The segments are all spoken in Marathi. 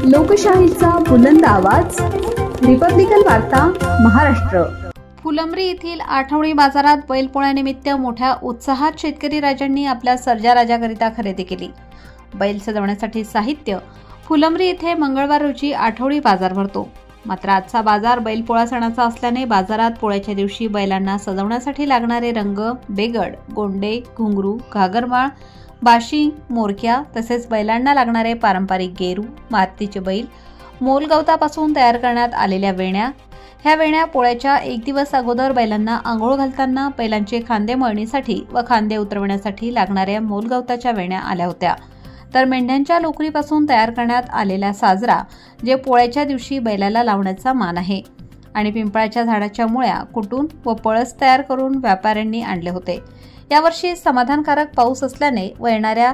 लोकशाहीचा बुलंद आवाज, रिपब्लिकन वार्ता महाराष्ट्र। फुलंब्री येथील आठवडी बाजारात बैलपोळ्यानिमित्त मोठ्या उत्साहात शेतकरी राजांनी आपल्या सर्जा राजाकरिता खरेदी केली। बैल सजवण्यासाठी साहित्य फुलंब्री येथे मंगळवार रोजी आठवडी बाजार भरतो। मात्र आजचा बाजार बैलपोळा सणाचा असल्याने बाजारात पोळ्याच्या दिवशी बैलांना सजवण्यासाठी लागणारे रंग, बेगड, गोंडे, घुंगरू, घागरमाळ, बाशी, मोरक्या तसेच बैलांना लागणारे पारंपरिक गेरू, मातीचे बैल, मोलगवतापासून तयार करण्यात आलेल्या वेण्या, ह्या वेण्या पोळ्याच्या एक दिवस अगोदर बैलांना आंघोळ घालताना बैलांचे खांदे मळणीसाठी व खांदे उतरवण्यासाठी लागणाऱ्या मोलगवताच्या वेण्या आल्या होत्या। तर मेंढ्यांच्या लोकरीपासून तयार करण्यात आलेला साजरा जे पोळ्याच्या दिवशी बैलाला लावण्याचा मान आहे आणि पिंपळाच्या झाडाच्या मुळ्या कुटून व पळस तयार करून व्यापाऱ्यांनी आणले होते। यावर्षी समाधानकारक पाऊस असल्याने व येणाऱ्या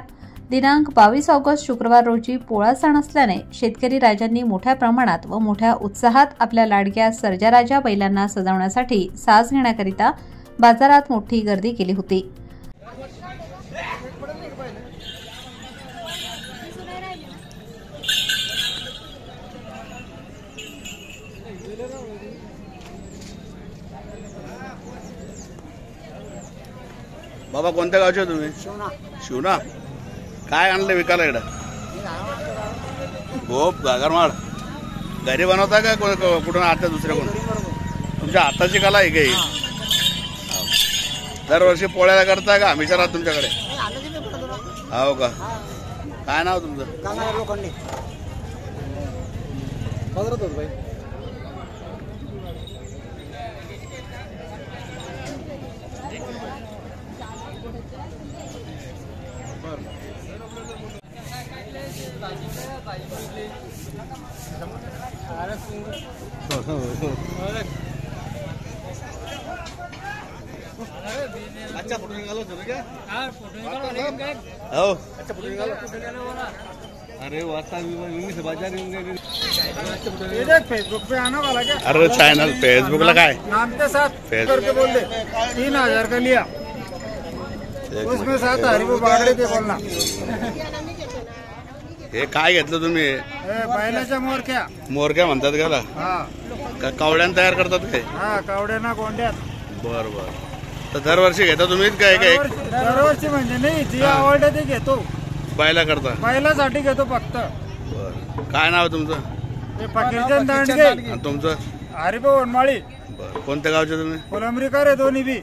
दिनांक 22 ऑगस्ट शुक्रवार रोजी पोळा सण असल्याने शेतकरी राजांनी मोठ्या प्रमाणात व मोठ्या उत्साहात आपल्या लाडक्या सर्जा राजा बैलांना सजवण्यासाठी साज घेण्याकरिता बाजारात मोठी गर्दी केली होती। बाबा कोणत्या गावचे तुम्ही? शिवना। काय आणले विकायला इकडं? गोप, घागरमाळ घरी बनवता का कुठून आता दुसऱ्या कोण? तुमच्या हाताची कला आहे काही? दरवर्षी पोळ्याला करता का? हमेशा राहत तुमच्याकडे? हो का? काय नाव तुमचं? लोखंडे। अच्छा फोटो निकालो तुम्ही क्या? हाँ फोटो निकालो। हो अच्छा फोटो निकालो। अरे वास्ता से बाजार ये देख फेसबुक पे आने वाला क्या? अरे चैनल फेसबुकला काय नाम के साथ करके बोल दे। 3000 का लिया, उसमें 7 वो बागड़े थे बोलना। हे काय घेतलं तुम्ही? बैलाच्या मोरक्या। मोरक्या म्हणतात का? हा कावड्यान तयार करतात काय? हा कावड्याना गोंड्यात। बर बर। तर दरवर्षी घेता तुम्ही काय काय? दरवर्षी म्हणजे नाही, जी आवडते ते घेतो। बैला करता? बैलासाठी घेतो फक्त। बर। काय नाव तुमचं? ते फकीरचंद दांडगे। आणि तुमचं? हरिभाऊ वनमाळी। बर। कोणत्या गावचे तुम्ही? फुलंब्रीकर आहे दोन्ही बी।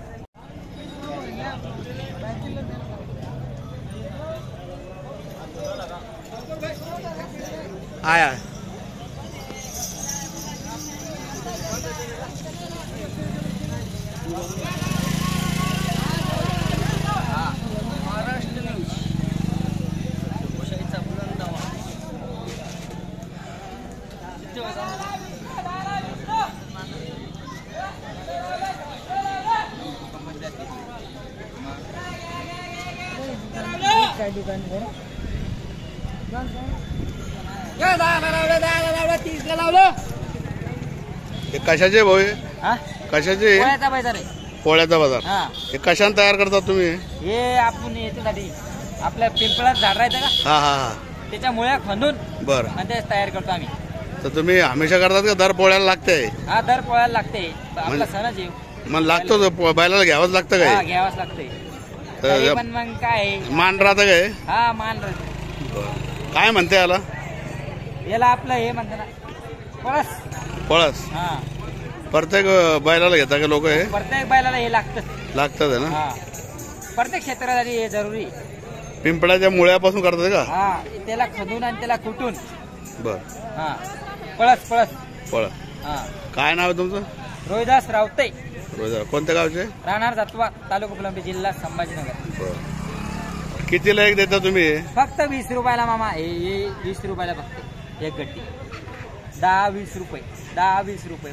आया कशाचे भाऊ? कशाचे? पोळ्याचा बाजार आहे। पोळ्याचा बाजार। हे कशाने तयार करतात तुम्ही? हे आपण याच्यासाठी आपल्या पिंपळात झाड राहतं का? हा हा हा त्याच्या मुळ्या खंदून बर आणि तेच तयार करतो आम्ही। तर तुम्ही हमेशा करतात का दर पोळ्याला लागते? हा दर पोळ्याला लागते, आपला सणच आहे। मग लागतो बैलाला घ्यावंच लागतं हा काय? घ्यावाच लागते। तर पण मग काय मान राहतं काय? हा मान राहते। काय म्हणते याला? याला आपलं हे म्हणतात ना पळस। पळस? हा प्रत्येक बैलाला घेता का लोक? हे प्रत्येक बैलाला हे लागतं लागतात ना? हा प्रत्येक क्षेत्रासाठी हे जरुरी। पिंपळाच्या मुळ्यापासून करतात का? हा त्याला खंदून आणि त्याला कुटून। बर। हा पळस पळस पळस। हा काय नाव आहे तुमचं? रोहिदास रावते। रोजा। कोणत्या गावचे? राहणार जातवा, तालुका फुलंब्री, जिल्हा संभाजीनगर। कितीला एक देता तुम्ही? फक्त 20 रुपयाला मामा। हे 20 रुपयाला फक्त एक गड्डी। 10-20 रुपये, 10-20 रुपये।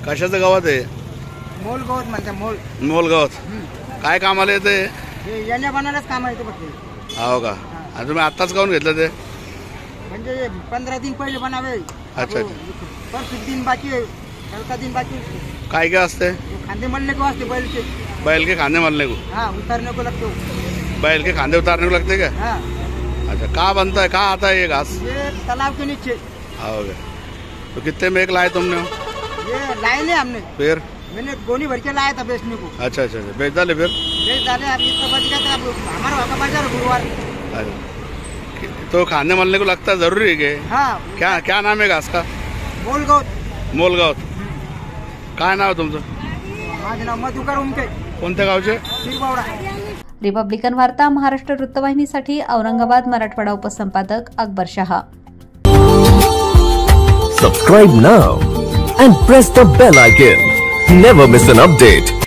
कशाचं गावात आहे? मोल गवत म्हणते मोल। मोल गावात। काय कामाला येते? याला बनायलाच काम येते फक्त। हो का? आणि तुम्ही आत्ताच काऊन घेतलं ते? म्हणजे 15 दिन पहिले बनावे। अच्छा। 5 दिन बाकी है, 14 दिन बाकी। काय क्या असते? खांदे मलने को वास्ते बैल के। बैल के खांदे मलने को? हाँ, उतारने को लगते हो। बैल के खांदे उतारने को लगते क्या? हाँ। अच्छा, कहाँ बनता है, कहाँ आता है ये घास? ये तालाब के नीचे। हो गया। तो कितने में एक लाए तुमने? ये लाए ले हमने, फिर मैंने गोनी भर के लाया था बेचने को। अच्छा अच्छा अच्छा, बेच डाले फिर? बेच डाले, अब इतना बच गया था। अब हमारा होगा बाजार गुरुवार। अच्छा, तो खाने मलने को लगता है जरूरी है कि? हाँ। क्या क्या नाम है घास का? मोलगाव. काय नाव तुमचं? माझं नाव मधुकर उमटे. कोणत्या गावचे? शिरबावडा. रिपब्लिकन वार्ता Maharashtra वृत्तवाहिनीसाठी Aurangabad Marathwada उपसंपादक Akbar Shah. Subscribe now and press the bell icon. Never miss an update.